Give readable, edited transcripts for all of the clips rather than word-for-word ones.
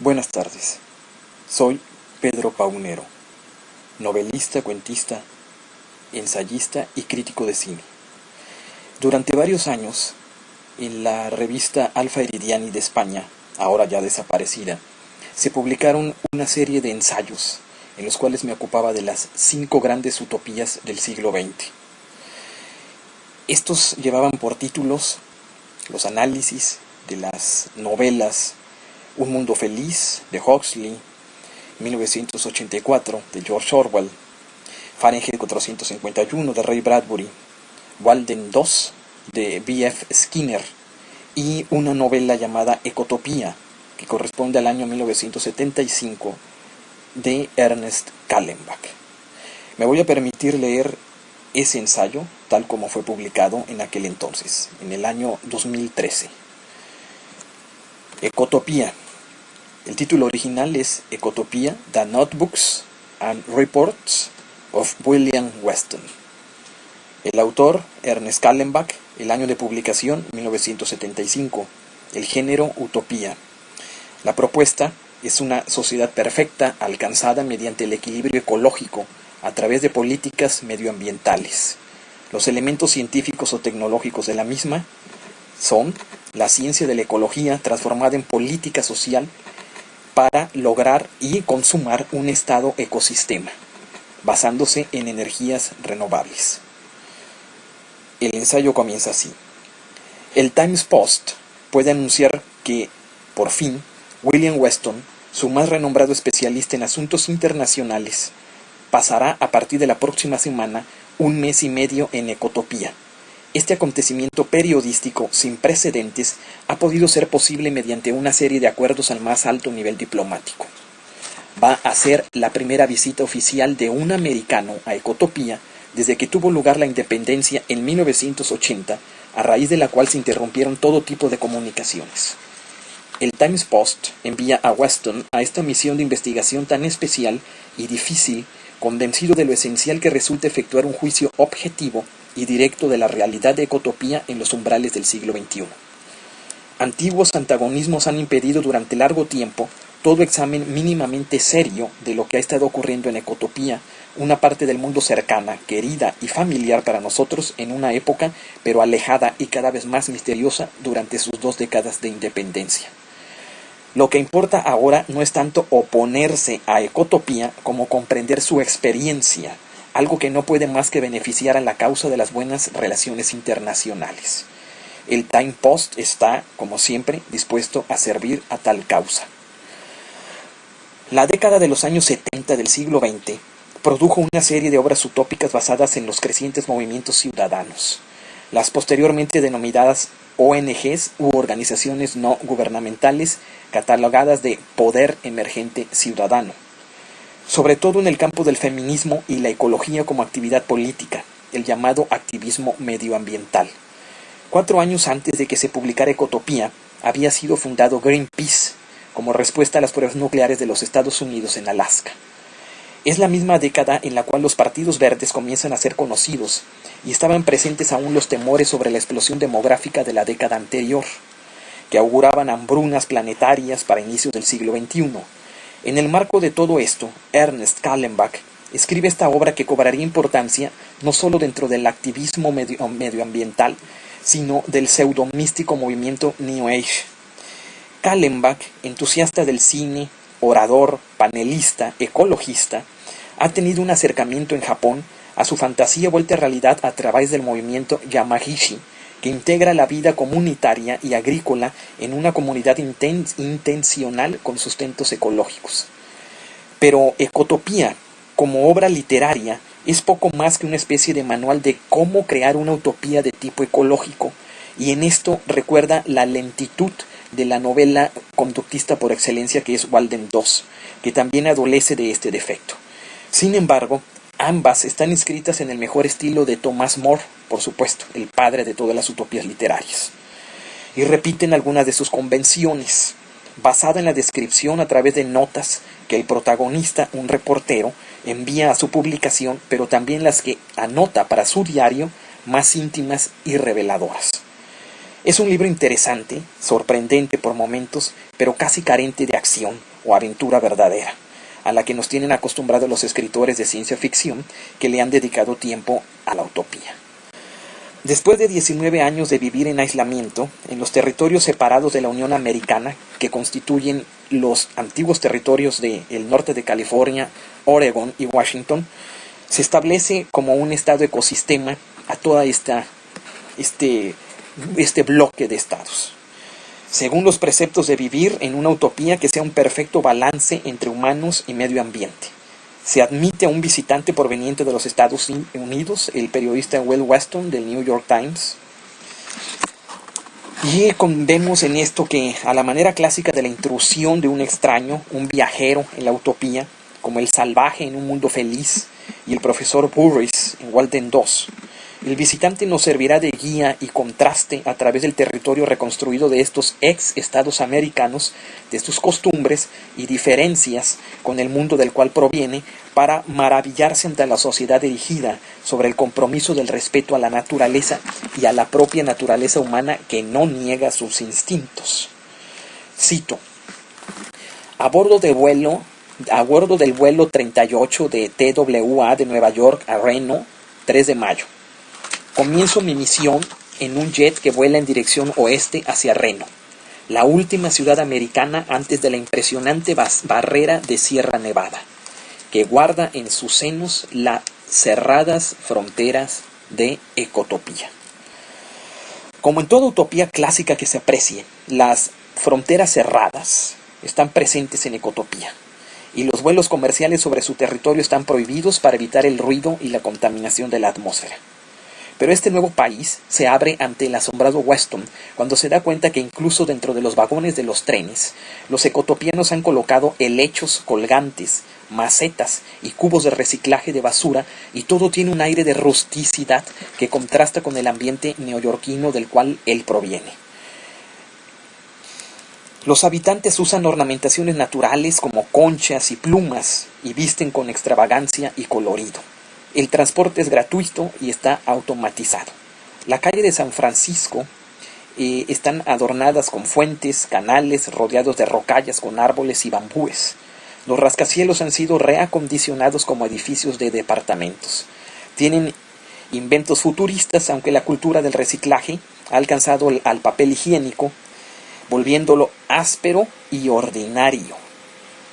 Buenas tardes, soy Pedro Paunero, novelista, cuentista, ensayista y crítico de cine. Durante varios años, en la revista Alfa Iridiani de España, ahora ya desaparecida, se publicaron una serie de ensayos en los cuales me ocupaba de las 5 grandes utopías del siglo XX. Estos llevaban por títulos los análisis de las novelas Un mundo feliz, de Huxley, 1984, de George Orwell, Fahrenheit 451, de Ray Bradbury, Walden 2, de B.F. Skinner, y una novela llamada Ecotopía, que corresponde al año 1975, de Ernest Callenbach. Me voy a permitir leer ese ensayo, tal como fue publicado en aquel entonces, en el año 2013. Ecotopía. El título original es Ecotopía, The Notebooks and Reports of William Weston. El autor, Ernest Callenbach, el año de publicación, 1975. El género, utopía. La propuesta es una sociedad perfecta alcanzada mediante el equilibrio ecológico a través de políticas medioambientales. Los elementos científicos o tecnológicos de la misma son la ciencia de la ecología transformada en política social para lograr y consumar un estado ecosistema, basándose en energías renovables. El ensayo comienza así. El Times Post puede anunciar que, por fin, William Weston, su más renombrado especialista en asuntos internacionales, pasará a partir de la próxima semana 1 mes y medio en Ecotopía. Este acontecimiento periodístico sin precedentes ha podido ser posible mediante una serie de acuerdos al más alto nivel diplomático. Va a ser la primera visita oficial de un americano a Ecotopía desde que tuvo lugar la independencia en 1980, a raíz de la cual se interrumpieron todo tipo de comunicaciones. El Times Post envía a Weston a esta misión de investigación tan especial y difícil, convencido de lo esencial que resulta efectuar un juicio objetivo y directo de la realidad de Ecotopía en los umbrales del siglo XXI. Antiguos antagonismos han impedido durante largo tiempo todo examen mínimamente serio de lo que ha estado ocurriendo en Ecotopía, una parte del mundo cercana, querida y familiar para nosotros en una época, pero alejada y cada vez más misteriosa durante sus 2 décadas de independencia. Lo que importa ahora no es tanto oponerse a Ecotopía como comprender su experiencia, algo que no puede más que beneficiar a la causa de las buenas relaciones internacionales. El Time Post está, como siempre, dispuesto a servir a tal causa. La década de los años 70 del siglo XX produjo una serie de obras utópicas basadas en los crecientes movimientos ciudadanos. Las posteriormente denominadas ONGs u organizaciones no gubernamentales catalogadas de poder emergente ciudadano, sobre todo en el campo del feminismo y la ecología como actividad política, el llamado activismo medioambiental. 4 años antes de que se publicara Ecotopía, había sido fundado Greenpeace como respuesta a las pruebas nucleares de los Estados Unidos en Alaska. Es la misma década en la cual los partidos verdes comienzan a ser conocidos y estaban presentes aún los temores sobre la explosión demográfica de la década anterior, que auguraban hambrunas planetarias para inicios del siglo XXI. En el marco de todo esto, Ernest Callenbach escribe esta obra que cobraría importancia no solo dentro del activismo medioambiental, sino del pseudomístico movimiento New Age. Callenbach, entusiasta del cine, orador, panelista, ecologista, ha tenido un acercamiento en Japón a su fantasía vuelta a realidad a través del movimiento Yamagishi, que integra la vida comunitaria y agrícola en una comunidad intencional con sustentos ecológicos. Pero Ecotopía, como obra literaria, es poco más que una especie de manual de cómo crear una utopía de tipo ecológico, y en esto recuerda la lentitud de la novela conductista por excelencia que es Walden 2, que también adolece de este defecto. Sin embargo, ambas están escritas en el mejor estilo de Thomas More, por supuesto, el padre de todas las utopías literarias, y repiten algunas de sus convenciones, basada en la descripción a través de notas que el protagonista, un reportero, envía a su publicación, pero también las que anota para su diario, más íntimas y reveladoras. Es un libro interesante, sorprendente por momentos, pero casi carente de acción, o aventura verdadera, a la que nos tienen acostumbrados los escritores de ciencia ficción que le han dedicado tiempo a la utopía. Después de 19 años de vivir en aislamiento, en los territorios separados de la Unión Americana, que constituyen los antiguos territorios del norte de California, Oregon y Washington, se establece como un estado ecosistema a toda este bloque de estados, según los preceptos de vivir en una utopía que sea un perfecto balance entre humanos y medio ambiente. Se admite a un visitante proveniente de los Estados Unidos, el periodista Will Weston del New York Times. Y vemos en esto que, a la manera clásica de la intrusión de un extraño, un viajero en la utopía, como el salvaje en un mundo feliz y el profesor Burris en Walden 2, el visitante nos servirá de guía y contraste a través del territorio reconstruido de estos ex-estados americanos, de sus costumbres y diferencias con el mundo del cual proviene, para maravillarse ante la sociedad erigida sobre el compromiso del respeto a la naturaleza y a la propia naturaleza humana que no niega sus instintos. Cito: a bordo del vuelo 38 de TWA de Nueva York a Reno, 3 de mayo. Comienzo mi misión en un jet que vuela en dirección oeste hacia Reno, la última ciudad americana antes de la impresionante barrera de Sierra Nevada, que guarda en sus senos las cerradas fronteras de Ecotopía. Como en toda utopía clásica que se aprecie, las fronteras cerradas están presentes en Ecotopía, y los vuelos comerciales sobre su territorio están prohibidos para evitar el ruido y la contaminación de la atmósfera. Pero este nuevo país se abre ante el asombrado Weston cuando se da cuenta que incluso dentro de los vagones de los trenes, los ecotopianos han colocado helechos colgantes, macetas y cubos de reciclaje de basura, y todo tiene un aire de rusticidad que contrasta con el ambiente neoyorquino del cual él proviene. Los habitantes usan ornamentaciones naturales como conchas y plumas y visten con extravagancia y colorido. El transporte es gratuito y está automatizado. La calle de San Francisco están adornadas con fuentes, canales, rodeados de rocallas con árboles y bambúes. Los rascacielos han sido reacondicionados como edificios de departamentos. Tienen inventos futuristas, aunque la cultura del reciclaje ha alcanzado al papel higiénico, volviéndolo áspero y ordinario.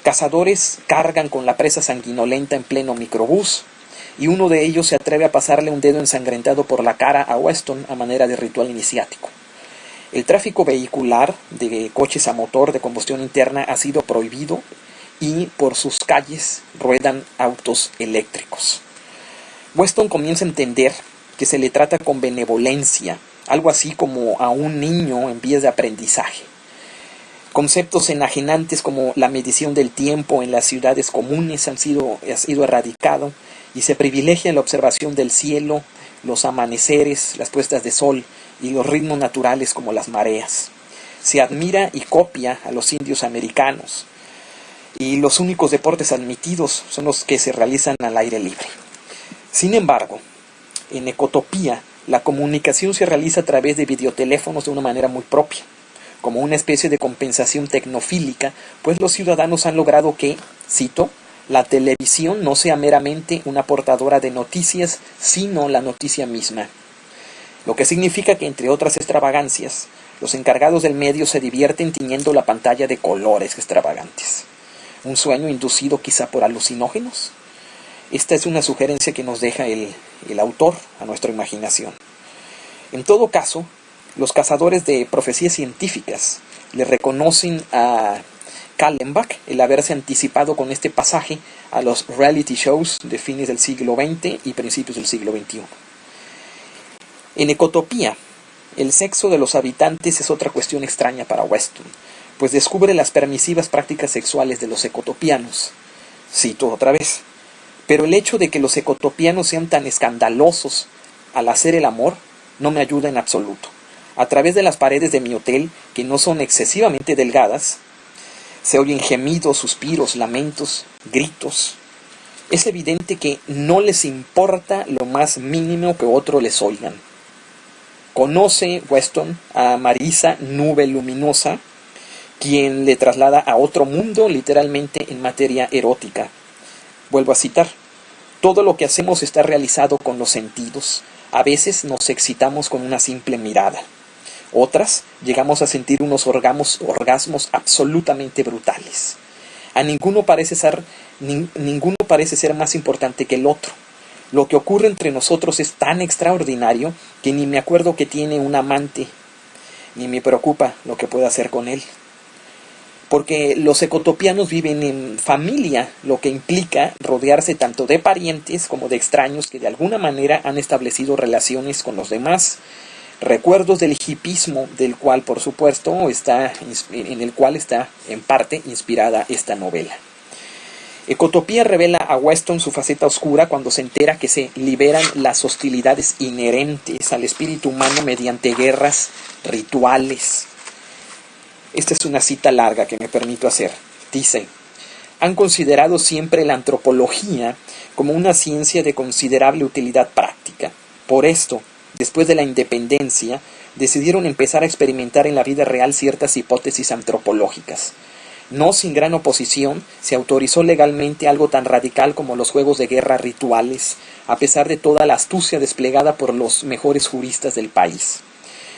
Cazadores cargan con la presa sanguinolenta en pleno microbús, y uno de ellos se atreve a pasarle un dedo ensangrentado por la cara a Weston a manera de ritual iniciático. El tráfico vehicular de coches a motor de combustión interna ha sido prohibido y por sus calles ruedan autos eléctricos. Weston comienza a entender que se le trata con benevolencia, algo así como a un niño en vías de aprendizaje. Conceptos enajenantes como la medición del tiempo en las ciudades comunes ha sido erradicado, y se privilegia la observación del cielo, los amaneceres, las puestas de sol y los ritmos naturales como las mareas. Se admira y copia a los indios americanos, y los únicos deportes admitidos son los que se realizan al aire libre. Sin embargo, en Ecotopía, la comunicación se realiza a través de videoteléfonos de una manera muy propia, como una especie de compensación tecnofílica, pues los ciudadanos han logrado que, cito, la televisión no sea meramente una portadora de noticias, sino la noticia misma. Lo que significa que, entre otras extravagancias, los encargados del medio se divierten tiñendo la pantalla de colores extravagantes. ¿Un sueño inducido quizá por alucinógenos? Esta es una sugerencia que nos deja el autor a nuestra imaginación. En todo caso, los cazadores de profecías científicas le reconocen a Kallenbach el haberse anticipado con este pasaje a los reality shows de fines del siglo XX y principios del siglo XXI. En Ecotopía, el sexo de los habitantes es otra cuestión extraña para Weston, pues descubre las permisivas prácticas sexuales de los ecotopianos. Cito otra vez: pero el hecho de que los ecotopianos sean tan escandalosos al hacer el amor no me ayuda en absoluto. A través de las paredes de mi hotel, que no son excesivamente delgadas, se oyen gemidos, suspiros, lamentos, gritos. Es evidente que no les importa lo más mínimo que otros les oigan. Conoce Weston a Marisa Nube Luminosa, quien le traslada a otro mundo, literalmente en materia erótica. Vuelvo a citar: todo lo que hacemos está realizado con los sentidos. A veces nos excitamos con una simple mirada. Otras llegamos a sentir unos orgasmos absolutamente brutales. A ninguno parece ser más importante que el otro. Lo que ocurre entre nosotros es tan extraordinario que ni me acuerdo que tiene un amante, ni me preocupa lo que pueda hacer con él. Porque los ecotopianos viven en familia, lo que implica rodearse tanto de parientes como de extraños que de alguna manera han establecido relaciones con los demás. Recuerdos del hipismo, del cual por supuesto en el cual está en parte inspirada esta novela. Ecotopía revela a Weston su faceta oscura cuando se entera que se liberan las hostilidades inherentes al espíritu humano mediante guerras rituales. Esta es una cita larga que me permito hacer. Dice: han considerado siempre la antropología como una ciencia de considerable utilidad práctica. Por esto, después de la independencia, decidieron empezar a experimentar en la vida real ciertas hipótesis antropológicas. No sin gran oposición, se autorizó legalmente algo tan radical como los juegos de guerra rituales, a pesar de toda la astucia desplegada por los mejores juristas del país.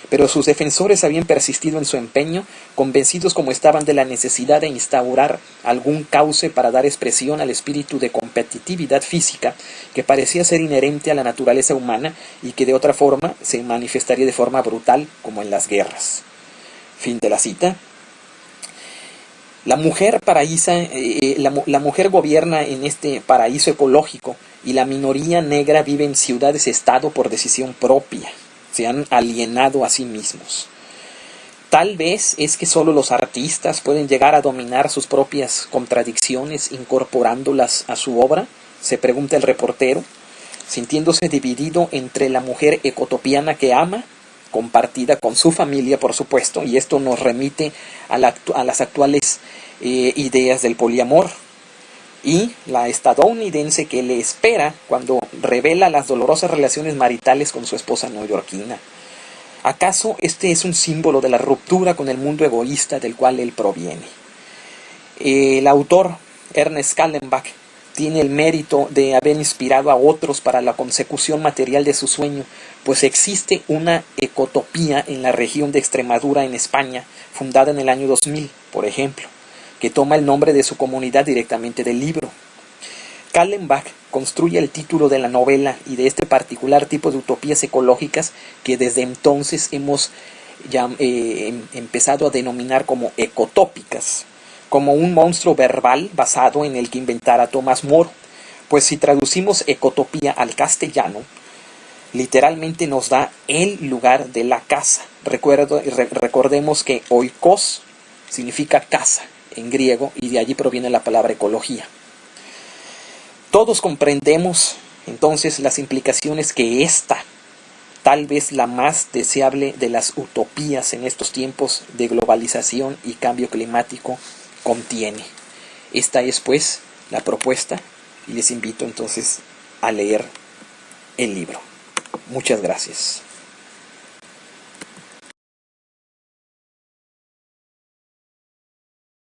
Pero sus defensores habían persistido en su empeño, convencidos como estaban de la necesidad de instaurar algún cauce para dar expresión al espíritu de competitividad física que parecía ser inherente a la naturaleza humana y que de otra forma se manifestaría de forma brutal como en las guerras. Fin de la cita. La mujer la mujer gobierna en este paraíso ecológico y la minoría negra vive en ciudades-estado por decisión propia. Se han alienado a sí mismos. Tal vez es que solo los artistas pueden llegar a dominar sus propias contradicciones incorporándolas a su obra, se pregunta el reportero, sintiéndose dividido entre la mujer ecotopiana que ama, compartida con su familia por supuesto, y esto nos remite a las actuales ideas del poliamor, y la estadounidense que le espera cuando revela las dolorosas relaciones maritales con su esposa neoyorquina. ¿Acaso este es un símbolo de la ruptura con el mundo egoísta del cual él proviene? El autor, Ernest Callenbach, tiene el mérito de haber inspirado a otros para la consecución material de su sueño, pues existe una ecotopía en la región de Extremadura, en España, fundada en el año 2000, por ejemplo, que toma el nombre de su comunidad directamente del libro. Callenbach construye el título de la novela y de este particular tipo de utopías ecológicas que desde entonces hemos empezado a denominar como ecotópicas, como un monstruo verbal basado en el que inventara Thomas More, pues si traducimos ecotopía al castellano, literalmente nos da el lugar de la casa. Recordemos que oikos significa casa en griego y de allí proviene la palabra ecología. Todos comprendemos entonces las implicaciones que esta, tal vez la más deseable de las utopías en estos tiempos de globalización y cambio climático, contiene. Esta es pues la propuesta y les invito entonces a leer el libro. Muchas gracias.